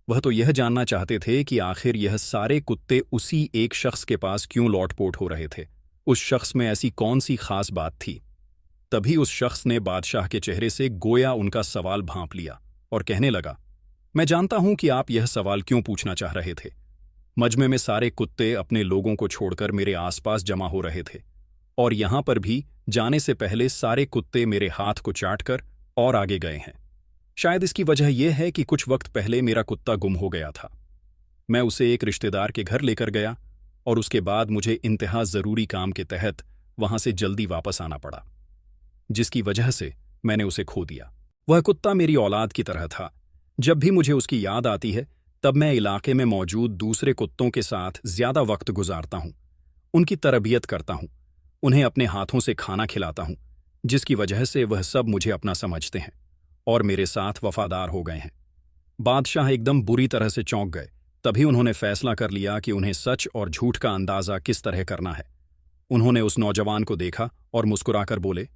वह तो यह जानना चाहते थे कि आखिर यह सारे कुत्ते उसी एक शख्स के पास क्यों लौटपोट हो रहे थे। उस शख्स में ऐसी कौन सी खास बात थी? तभी उस शख्स ने बादशाह के चेहरे से गोया उनका सवाल भांप लिया और कहने लगा, मैं जानता हूं कि आप यह सवाल क्यों पूछना चाह रहे थे। मजमे में सारे कुत्ते अपने लोगों को छोड़कर मेरे आसपास जमा हो रहे थे, और यहां पर भी जाने से पहले सारे कुत्ते मेरे हाथ को चाटकर और आगे गए हैं। शायद इसकी वजह यह है कि कुछ वक्त पहले मेरा कुत्ता गुम हो गया था। मैं उसे एक रिश्तेदार के घर लेकर गया और उसके बाद मुझे इंतहा जरूरी काम के तहत वहां से जल्दी वापस आना पड़ा, जिसकी वजह से मैंने उसे खो दिया। वह कुत्ता मेरी औलाद की तरह था। जब भी मुझे उसकी याद आती है तब मैं इलाके में मौजूद दूसरे कुत्तों के साथ ज्यादा वक्त गुजारता हूं, उनकी तरबियत करता हूं, उन्हें अपने हाथों से खाना खिलाता हूं, जिसकी वजह से वह सब मुझे अपना समझते हैं और मेरे साथ वफादार हो गए हैं। बादशाह एकदम बुरी तरह से चौंक गए। तभी उन्होंने फैसला कर लिया कि उन्हें सच और झूठ का अंदाजा किस तरह करना है। उन्होंने उस नौजवान को देखा और मुस्कुराकर बोले,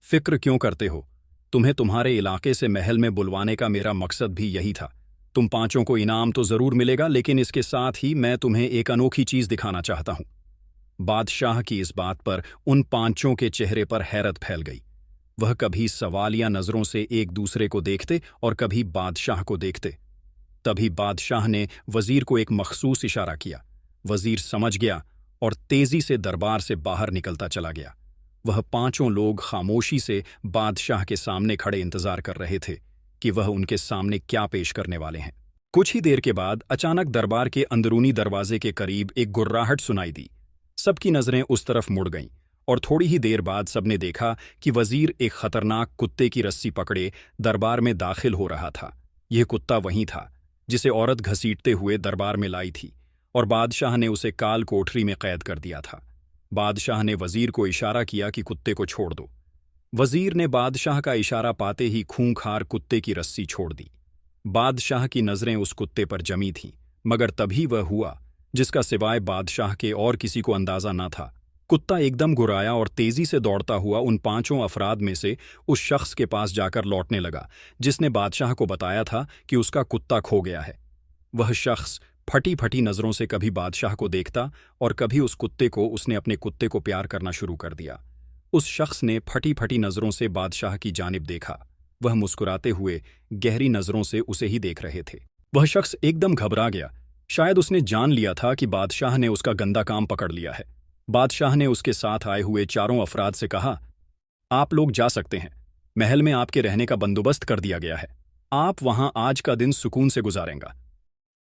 फिक्र क्यों करते हो? तुम्हें तुम्हारे इलाके से महल में बुलवाने का मेरा मकसद भी यही था। तुम 5 को इनाम तो जरूर मिलेगा, लेकिन इसके साथ ही मैं तुम्हें एक अनोखी चीज दिखाना चाहता हूं। बादशाह की इस बात पर उन 5 के चेहरे पर हैरत फैल गई। वह कभी सवालिया नजरों से एक दूसरे को देखते और कभी बादशाह को देखते। तभी बादशाह ने वजीर को एक मखसूस इशारा किया। वजीर समझ गया और तेजी से दरबार से बाहर निकलता चला गया। वह 5 लोग खामोशी से बादशाह के सामने खड़े इंतजार कर रहे थे कि वह उनके सामने क्या पेश करने वाले हैं। कुछ ही देर के बाद अचानक दरबार के अंदरूनी दरवाजे के करीब एक गुर्राहट सुनाई दी। सबकी नजरें उस तरफ मुड़ गईं और थोड़ी ही देर बाद सबने देखा कि वजीर एक खतरनाक कुत्ते की रस्सी पकड़े दरबार में दाखिल हो रहा था। यह कुत्ता वही था जिसे औरत घसीटते हुए दरबार में लाई थी और बादशाह ने उसे काल कोठरी में कैद कर दिया था। बादशाह ने वजीर को इशारा किया कि कुत्ते को छोड़ दो। वजीर ने बादशाह का इशारा पाते ही खूंखार कुत्ते की रस्सी छोड़ दी। बादशाह की नजरें उस कुत्ते पर जमी थीं, मगर तभी वह हुआ जिसका सिवाय बादशाह के और किसी को अंदाजा न था। कुत्ता एकदम गुर्राया और तेजी से दौड़ता हुआ उन 5 अफराद में से उस शख्स के पास जाकर लौटने लगा जिसने बादशाह को बताया था कि उसका कुत्ता खो गया है। वह शख्स फटी फटी नजरों से कभी बादशाह को देखता और कभी उस कुत्ते को। उसने अपने कुत्ते को प्यार करना शुरू कर दिया। उस शख्स ने फटी फटी नजरों से बादशाह की जानिब देखा। वह मुस्कुराते हुए गहरी नजरों से उसे ही देख रहे थे। वह शख्स एकदम घबरा गया। शायद उसने जान लिया था कि बादशाह ने उसका गंदा काम पकड़ लिया है। बादशाह ने उसके साथ आए हुए 4 अफराद से कहा, आप लोग जा सकते हैं। महल में आपके रहने का बंदोबस्त कर दिया गया है। आप वहां आज का दिन सुकून से गुजारेंगे।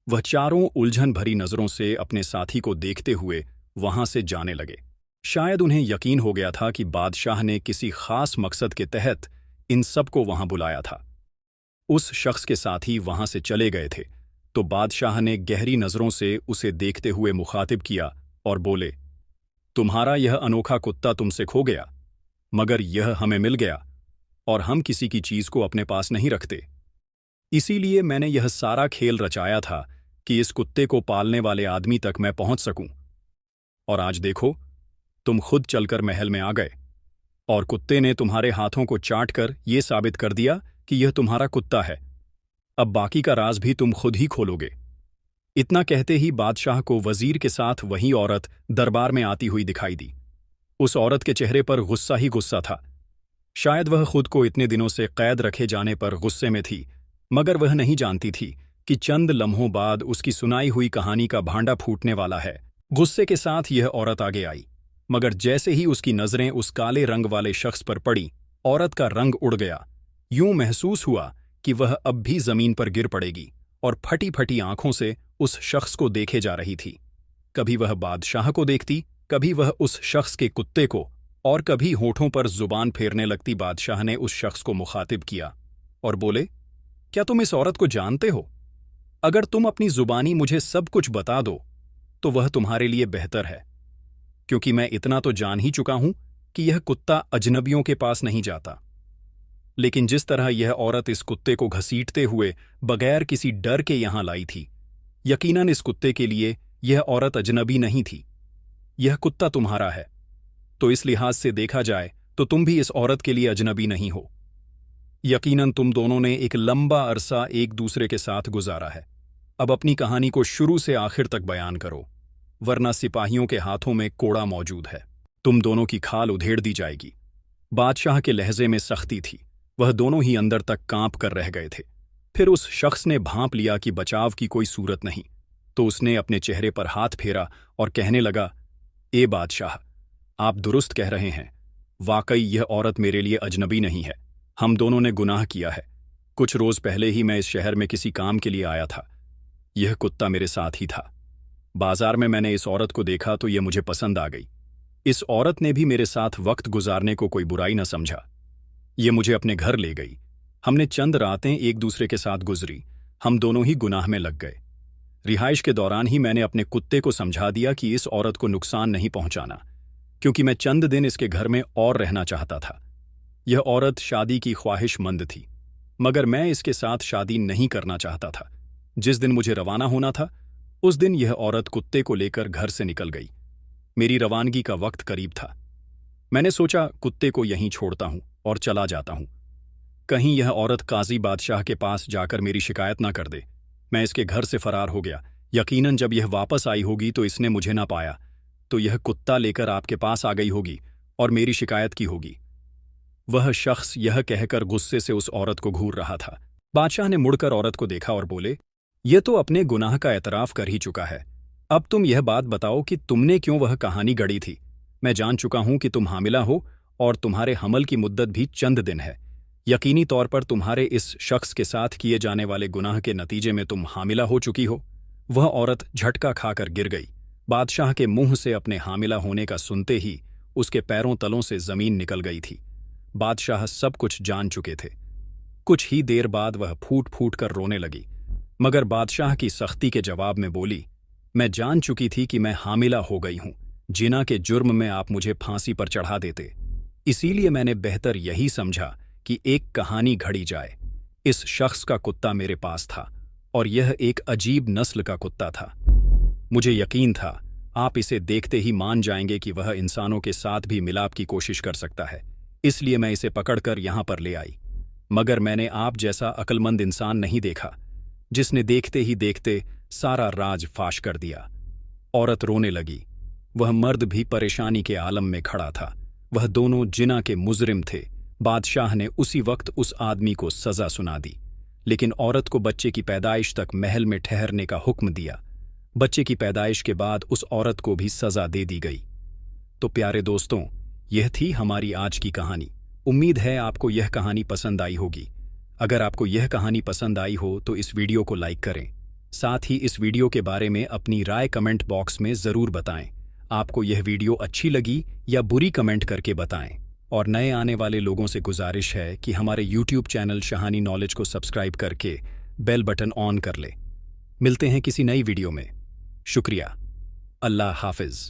वह 4 उलझन भरी नजरों से अपने साथी को देखते हुए वहां से जाने लगे। शायद उन्हें यकीन हो गया था कि बादशाह ने किसी खास मकसद के तहत इन सबको वहां बुलाया था। उस शख्स के साथी वहां से चले गए थे तो बादशाह ने गहरी नजरों से उसे देखते हुए मुखातिब किया और बोले, तुम्हारा यह अनोखा कुत्ता तुमसे खो गया, मगर यह हमें मिल गया और हम किसी की चीज को अपने पास नहीं रखते। इसीलिए मैंने यह सारा खेल रचाया था कि इस कुत्ते को पालने वाले आदमी तक मैं पहुंच सकूं। और आज देखो, तुम खुद चलकर महल में आ गए और कुत्ते ने तुम्हारे हाथों को चाटकर यह साबित कर दिया कि यह तुम्हारा कुत्ता है। अब बाकी का राज भी तुम खुद ही खोलोगे। इतना कहते ही बादशाह को वजीर के साथ वही औरत दरबार में आती हुई दिखाई दी। उस औरत के चेहरे पर गुस्सा ही गुस्सा था। शायद वह खुद को इतने दिनों से कैद रखे जाने पर गुस्से में थी, मगर वह नहीं जानती थी कि चंद लम्हों बाद उसकी सुनाई हुई कहानी का भांडा फूटने वाला है। गुस्से के साथ यह औरत आगे आई, मगर जैसे ही उसकी नजरें उस काले रंग वाले शख्स पर पड़ी, औरत का रंग उड़ गया। यूं महसूस हुआ कि वह अब भी जमीन पर गिर पड़ेगी और फटी फटी आंखों से उस शख्स को देखे जा रही थी। कभी वह बादशाह को देखती, कभी वह उस शख्स के कुत्ते को, और कभी होठों पर जुबान फेरने लगती। बादशाह ने उस शख्स को मुखातिब किया और बोले, क्या तुम इस औरत को जानते हो? अगर तुम अपनी जुबानी मुझे सब कुछ बता दो तो वह तुम्हारे लिए बेहतर है, क्योंकि मैं इतना तो जान ही चुका हूं कि यह कुत्ता अजनबियों के पास नहीं जाता। लेकिन जिस तरह यह औरत इस कुत्ते को घसीटते हुए बगैर किसी डर के यहां लाई थी, यकीनन इस कुत्ते के लिए यह औरत अजनबी नहीं थी। यह कुत्ता तुम्हारा है, तो इस लिहाज से देखा जाए तो तुम भी इस औरत के लिए अजनबी नहीं हो। यकीनन तुम दोनों ने एक लंबा अरसा एक दूसरे के साथ गुजारा है। अब अपनी कहानी को शुरू से आखिर तक बयान करो, वरना सिपाहियों के हाथों में कोड़ा मौजूद है। तुम दोनों की खाल उधेड़ दी जाएगी। बादशाह के लहजे में सख्ती थी, वह दोनों ही अंदर तक कांप कर रह गए थे। फिर उस शख्स ने भांप लिया कि बचाव की कोई सूरत नहीं, तो उसने अपने चेहरे पर हाथ फेरा और कहने लगा, ए बादशाह, आप दुरुस्त कह रहे हैं। वाकई यह औरत मेरे लिए अजनबी नहीं है। हम दोनों ने गुनाह किया है। कुछ रोज पहले ही मैं इस शहर में किसी काम के लिए आया था। यह कुत्ता मेरे साथ ही था। बाजार में मैंने इस औरत को देखा तो यह मुझे पसंद आ गई। इस औरत ने भी मेरे साथ वक्त गुजारने को कोई बुराई न समझा। ये मुझे अपने घर ले गई। हमने चंद रातें एक दूसरे के साथ गुजरी। हम दोनों ही गुनाह में लग गए। रिहाइश के दौरान ही मैंने अपने कुत्ते को समझा दिया कि इस औरत को नुकसान नहीं पहुंचाना, क्योंकि मैं चंद दिन इसके घर में और रहना चाहता था। यह औरत शादी की ख्वाहिशमंद थी, मगर मैं इसके साथ शादी नहीं करना चाहता था। जिस दिन मुझे रवाना होना था, उस दिन यह औरत कुत्ते को लेकर घर से निकल गई। मेरी रवानगी का वक्त करीब था। मैंने सोचा कुत्ते को यहीं छोड़ता हूं और चला जाता हूं। कहीं यह औरत काजी बादशाह के पास जाकर मेरी शिकायत ना कर दे। मैं इसके घर से फरार हो गया। यकीनन जब यह वापस आई होगी तो इसने मुझे ना पाया, तो यह कुत्ता लेकर आपके पास आ गई होगी और मेरी शिकायत की होगी। वह शख्स यह कहकर गुस्से से उस औरत को घूर रहा था। बादशाह ने मुड़कर औरत को देखा और बोले, यह तो अपने गुनाह का एतराफ कर ही चुका है। अब तुम यह बात बताओ कि तुमने क्यों वह कहानी गढ़ी थी। मैं जान चुका हूं कि तुम हामिला हो और तुम्हारे हमल की मुद्दत भी चंद दिन है। यकीनी तौर पर तुम्हारे इस शख्स के साथ किए जाने वाले गुनाह के नतीजे में तुम हामिला हो चुकी हो। वह औरत झटका खाकर गिर गई। बादशाह के मुंह से अपने हामिला होने का सुनते ही उसके पैरों तलों से जमीन निकल गई थी। बादशाह सब कुछ जान चुके थे। कुछ ही देर बाद वह फूट फूट कर रोने लगी, मगर बादशाह की सख्ती के जवाब में बोली, मैं जान चुकी थी कि मैं हामिला हो गई हूं। जिना के जुर्म में आप मुझे फांसी पर चढ़ा देते, इसीलिए मैंने बेहतर यही समझा कि एक कहानी घड़ी जाए। इस शख्स का कुत्ता मेरे पास था और यह एक अजीब नस्ल का कुत्ता था। मुझे यकीन था आप इसे देखते ही मान जाएंगे कि वह इंसानों के साथ भी मिलाप की कोशिश कर सकता है, इसलिए मैं इसे पकड़कर यहां पर ले आई। मगर मैंने आप जैसा अक्लमंद इंसान नहीं देखा, जिसने देखते ही देखते सारा राज फाश कर दिया। औरत रोने लगी। वह मर्द भी परेशानी के आलम में खड़ा था। वह दोनों जिना के मुजरिम थे। बादशाह ने उसी वक्त उस आदमी को सजा सुना दी, लेकिन औरत को बच्चे की पैदाइश तक महल में ठहरने का हुक्म दिया। बच्चे की पैदाइश के बाद उस औरत को भी सजा दे दी गई। तो प्यारे दोस्तों, यह थी हमारी आज की कहानी। उम्मीद है आपको यह कहानी पसंद आई होगी। अगर आपको यह कहानी पसंद आई हो तो इस वीडियो को लाइक करें। साथ ही इस वीडियो के बारे में अपनी राय कमेंट बॉक्स में ज़रूर बताएं। आपको यह वीडियो अच्छी लगी या बुरी, कमेंट करके बताएं। और नए आने वाले लोगों से गुजारिश है कि हमारे YouTube चैनल शहानी नॉलेज को सब्सक्राइब करके बेल बटन ऑन कर ले। मिलते हैं किसी नई वीडियो में। शुक्रिया। अल्लाह हाफिज़।